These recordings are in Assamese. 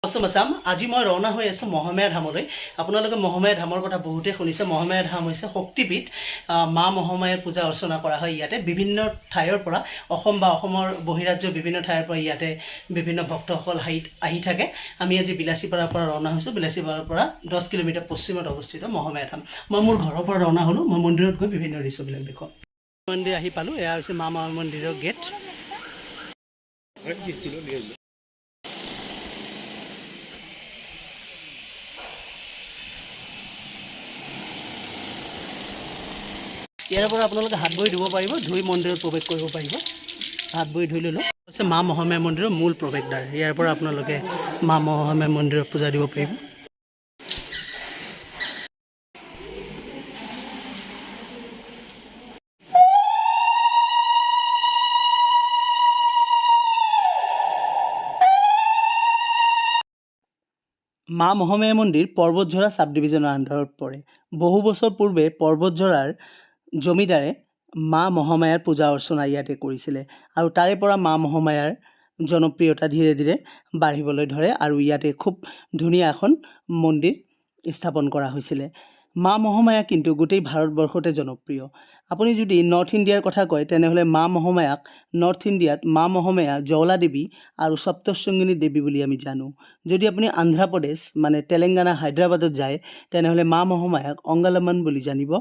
আছাম আজি মই ৰওনা হৈ আছোঁ মহামায়া ধামলৈ। আপোনালোকে মহামায়া ধামৰ কথা বহুতে শুনিছে। মহামায়া ধাম হৈছে শক্তিপীঠ। মা মহামায়াৰ পূজা অৰ্চনা কৰা হয় ইয়াতে। বিভিন্ন ঠাইৰ পৰা অসম বা অসমৰ বহিৰাজ্যৰ বিভিন্ন ঠাইৰ পৰা ইয়াতে বিভিন্ন ভক্তসকল আহি থাকে। আমি আজি বিলাচীপাৰাৰ পৰা ৰওনা হৈছোঁ। বিলাচীপাৰাৰ পৰা 10 কিলোমিটাৰ পশ্চিমত অৱস্থিত মহামায়া ধাম। মই মোৰ ঘৰৰ পৰা ৰওনা হ'লোঁ। মই মন্দিৰত গৈ বিভিন্ন দৃশ্যবিলাক দেখুৱাম। মন্দিৰ আহি পালোঁ। এয়া হৈছে মা মন্দিৰৰ গেট। ইয়াৰ পৰা আপোনালোকে হাত ভৰি ধুব পাৰিব, ধুই মন্দিৰত প্ৰৱেশ কৰিব পাৰিব। হাত ভৰি ধুই ল'লোঁ। হৈছে মা মহামায়া মন্দিৰৰ মূল প্ৰৱেশদ্বাৰ। ইয়াৰ পৰা আপোনালোকে মা মহামায়া মন্দিৰত পূজা দিব পাৰিব। মা মহামায়া মন্দিৰ পৰ্বতঝৰা সাব ডিভিজনৰ আণ্ডাৰত পৰে। বহু বছৰ পূৰ্বে পৰ্বতঝৰাৰ জমিদাৰে মা মহামায়াৰ পূজা অৰ্চনা ইয়াতে কৰিছিলে আৰু তাৰে পৰা মা মহামায়াৰ জনপ্ৰিয়তা ধীৰে ধীৰে বাঢ়িবলৈ ধৰে আৰু ইয়াতে খুব ধুনীয়া এখন মন্দিৰ স্থাপন কৰা হৈছিলে। মা মহামায়া কিন্তু গোটেই ভাৰতবৰ্ষতে জনপ্ৰিয়। আপুনি যদি নৰ্থ ইণ্ডিয়াৰ কথা কয় তেনেহ'লে মা মহামায়াক নৰ্থ ইণ্ডিয়াত মা মহামায়া জলা দেৱী আৰু সপ্তশৃংগিনী দেৱী বুলি আমি জানো। যদি আপুনি অন্ধ্ৰপ্ৰদেশ মানে তেলেংগানা হায়দৰাবাদত যায় তেনেহ'লে মা মহামায়াক অংগালম্মান বুলি জানিব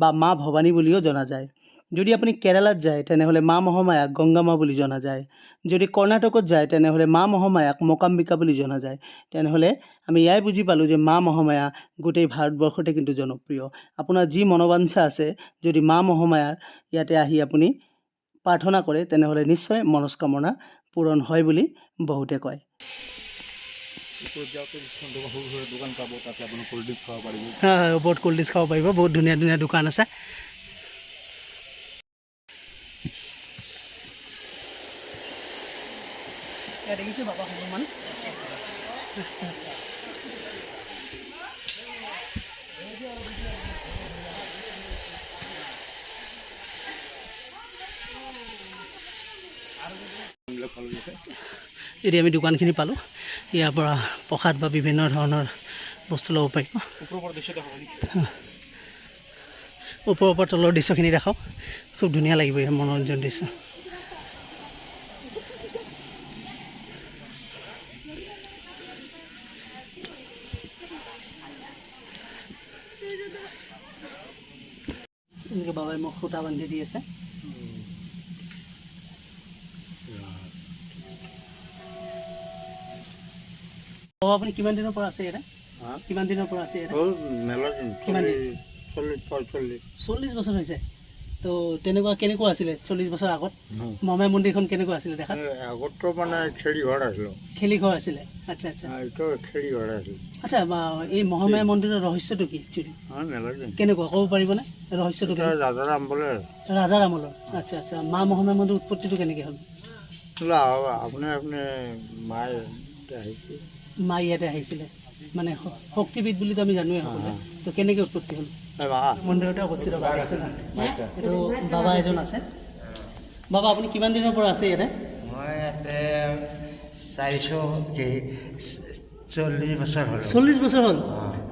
বা মা ভৱানী বুলিও জনা যায়। যদি আপুনি কেৰালাত যায় তেনেহ'লে মা মহামায়াক গংগামা বুলি জনা যায়। যদি কৰ্ণাটকত যায় তেনেহ'লে মা মহামায়াক মকাম্বিকা বুলি জনা যায়। তেনেহ'লে আমি ইয়াই বুজি পালোঁ যে মা মহামায়া গোটেই ভাৰতবৰ্ষতে কিন্তু জনপ্ৰিয়। আপোনাৰ যি মনোবাঞ্ছা আছে যদি মা মহামায়াৰ ইয়াতে আহি আপুনি প্ৰাৰ্থনা কৰে তেনেহ'লে নিশ্চয় মনস্কামনা পূৰণ হয় বুলি বহুতে কয়। হয়, ওপৰত কোল্ড ড্ৰিংকছ খাব পাৰিব। বহুত ধুনীয়া ধুনীয়া দোকান আছে। দেখিছোঁ বাবা হনুমান। এতিয়া আমি দোকানখিনি পালোঁ। ইয়াৰ পৰা প্ৰসাদ বা বিভিন্ন ধৰণৰ বস্তু ল'ব পাৰিব। ওপৰৰ পৰা তলৰ দৃশ্যখিনি দেখাওঁ। খুব ধুনীয়া লাগিব ইয়াৰ মনোৰঞ্জন দৃশ্য। এনেকৈ বাবাই মোক সূতা বান্ধি দি আছে। আপুনি কিমান দিনৰ পৰা আছে ইয়াতে? কিমান দিনৰ পৰা আছে ইয়াতে? 40 বছৰ হৈছে। তো তেনেকুৱা কেনেকুৱা আছিলে 40 বছৰ আগত? মহামায়া মন্দিৰখন কেনেকুৱা আছিলে দেখাত? আগততো মানে খেলি ঘৰ আছিলে। খেলি ঘৰ আছিলে। আচ্ছা আচ্ছা। এইটো খেলি ঘৰ আছিল। আচ্ছা, এই মহামায়া মন্দিৰৰ ৰহস্যটো কি কেনেকুৱা ক'ব পাৰিবনে? ৰহস্যটো ৰাজাৰাম বোলে। ৰাজাৰামলৰ। আচ্ছা আচ্ছা। মা মহামায়া মন্দিৰৰ উৎপত্তিটো কেনেকৈ হ'ল? আপুনি মায়ে আহিছে। মা ইয়াতে আহিছিলে মানে শক্তিপীঠ বুলিতো আমি জানোৱেই সকলোৱে। তো কেনেকৈ উৎপত্তি হ'ল? মন্দিৰতে অৱস্থিত। এইটো বাবা এজন আছে। বাবা আপুনি কিমান দিনৰ পৰা আছে ইয়াতে? মই ইয়াতে 40 বছৰ হ'ল। 40 বছৰ হ'ল।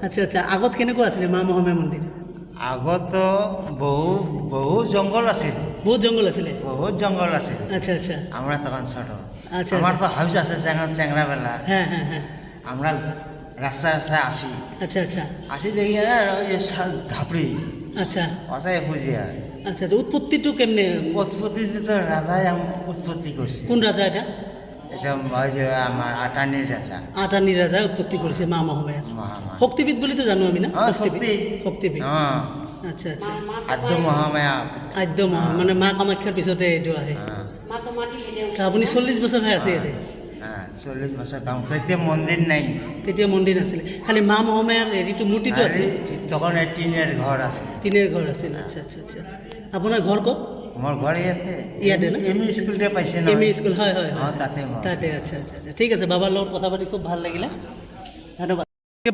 আচ্ছা আচ্ছা। আগত কেনেকুৱা আছিলে মা মহামায়া মন্দিৰ? আগতো বহুত জংঘল আছিল। বহুত জংঘল আছিলে। বহুত জংঘল আছিল। আচ্ছা আচ্ছা। আমরা তখন ছোট। আচ্ছা। আমার তো হাউস আছে চ্যাংরা বেলা। হ্যাঁ হ্যাঁ হ্যাঁ। আমরা রাস্তায় রাস্তায় আসি। আচ্ছা আচ্ছা। আসি দেখি ধাপড়ি। আচ্ছা। ওটাই বুঝি আর। আচ্ছা আচ্ছা। উৎপত্তিটো কেমনে? উৎপত্তিতে তো রাজাই উৎপত্তি করছে। কোন রাজা এটা? এটা ওই যে আমার আটানির রাজা। আটানির রাজা উৎপত্তি করেছে মা মহামায়া। শক্তিপীঠ বলি তো জানো আমি না? শক্তিপীঠ। আচ্ছা আচ্ছা। আদ্য মহামায়া। আদ্য মহামায়া মানে মা কামাখ্যাৰ পিছতে এইটো আহে। আপুনি 40 বছৰ হৈ আছে ইয়াতে? 40 বছৰ কাম। তেতিয়া মন্দিৰ নাই। তেতিয়া মন্দিৰ নাছিলে, খালি মা মহামায়াৰ হেৰিটো মূৰ্তিটো আছিল। তখন টিনেৰ ঘৰ আছিল। টিনেৰ ঘৰ আছিল। আচ্ছা আচ্ছা আচ্ছা। আপোনাৰ ঘৰ ক'ত? মোৰ ঘৰ ইয়াতে। ইয়াতে না? এমই স্কুলতে পাইছে ন? ME school. হয় হয়। তাতে তাতে। আচ্ছা আচ্ছা আচ্ছা। ঠিক আছে, বাবাৰ লগত কথা পাতি খুব ভাল লাগিলে। ধন্যবাদ।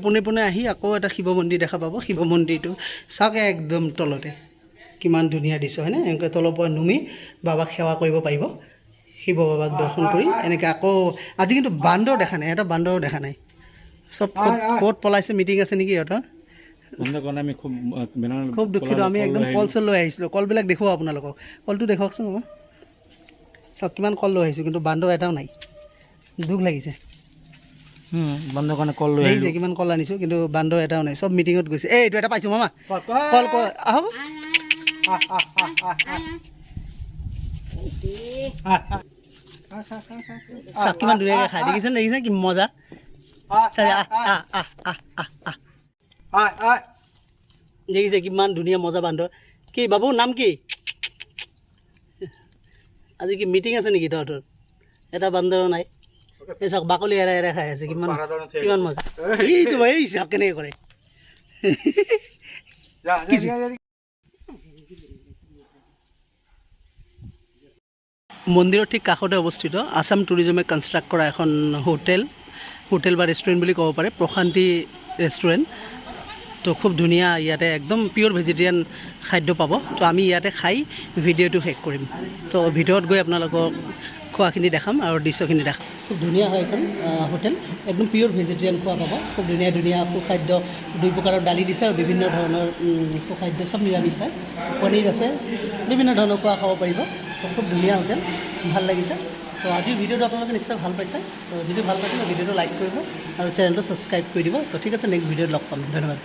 পোনে পোনে আহি আকৌ এটা শিৱ মন্দিৰ দেখা পাব। শিৱ মন্দিৰটো চাওক একদম তলতে। কিমান ধুনীয়া দৃশ্য হয়নে? এনেকৈ তলৰ পৰা নুমি বাবাক সেৱা কৰিব পাৰিব। শিৱ বাবাক দৰ্শন কৰি এনেকৈ আকৌ আজি কিন্তু বান্দৰ দেখা নাই, এটা বান্দৰো দেখা নাই। চব ক'ত পলাইছে, মিটিং আছে নেকি সিহঁতৰ? আমি খুব দুখিত। আমি একদম কল চল লৈ আহিছিলোঁ। কলবিলাক দেখুৱাওঁ আপোনালোকক। কলটো দেখুৱাওকচোন মই। চাওক কিমান কল লৈ আহিছোঁ, কিন্তু বান্দৰ এটাও নাই। দুখ লাগিছে। বান্দৰ কাৰণে কল লৈ দেখিছে কিমান কল আনিছোঁ, কিন্তু বান্দৰ এটাও নাই। চব মিটিঙত গৈছে। এই এইটো এটা পাইছোঁ মামা, কল কল আহক। চাওক কিমান ধুনীয়াকৈ খাই, দেখিছে দেখিছে কি মজা। দেখিছে কিমান ধুনীয়া মজা বান্দৰ। কি বাবু নাম কি? আজি কি মিটিং আছে নেকি তহঁতৰ? এটা বান্দৰ নাই। এই চাওক বাকলি এৰাই এৰাই খাই আছে, কিমান কিমান মজা। এইটো এই চাওক কেনেকৈ কৰে। মন্দিৰৰ ঠিক কাষতে অৱস্থিত আছাম টুৰিজমে কনষ্ট্ৰাক্ট কৰা এখন হোটেল বা ৰেষ্টুৰেণ্ট বুলি ক'ব পাৰে, প্ৰশান্তি ৰেষ্টুৰেণ্ট। তো খুব ধুনীয়া, ইয়াতে একদম পিয়'ৰ ভেজিটেৰিয়ান খাদ্য পাব। তো আমি ইয়াতে খাই ভিডিঅ'টো শেষ কৰিম। তো ভিডিঅ'ত গৈ আপোনালোকক খোৱাখিনি দেখাম আৰু দৃশ্যখিনি দেখাম। খুব ধুনীয়া হয় এখন হোটেল, একদম পিয়'ৰ ভেজিটেৰিয়ান খোৱা পাব। খুব ধুনীয়া ধুনীয়া সুখাদ্য, 2 প্ৰকাৰৰ দালি দিছে আৰু বিভিন্ন ধৰণৰ সুখাদ্য, চব নিৰামিষ হয়। পনীৰ আছে, বিভিন্ন ধৰণৰ খোৱা খাব পাৰিব। তো খুব ধুনীয়া হোটেল, ভাল লাগিছে। তো আজিৰ ভিডিঅ'টো আপোনালোকে নিশ্চয় ভাল পাইছে। তো যদি ভাল পাইছে ভিডিঅ'টো লাইক কৰিব আৰু চেনেলটো ছাবস্ক্ৰাইব কৰি দিব। তো ঠিক আছে, নেক্সট ভিডিঅ'ত লগ পাম। ধন্যবাদ।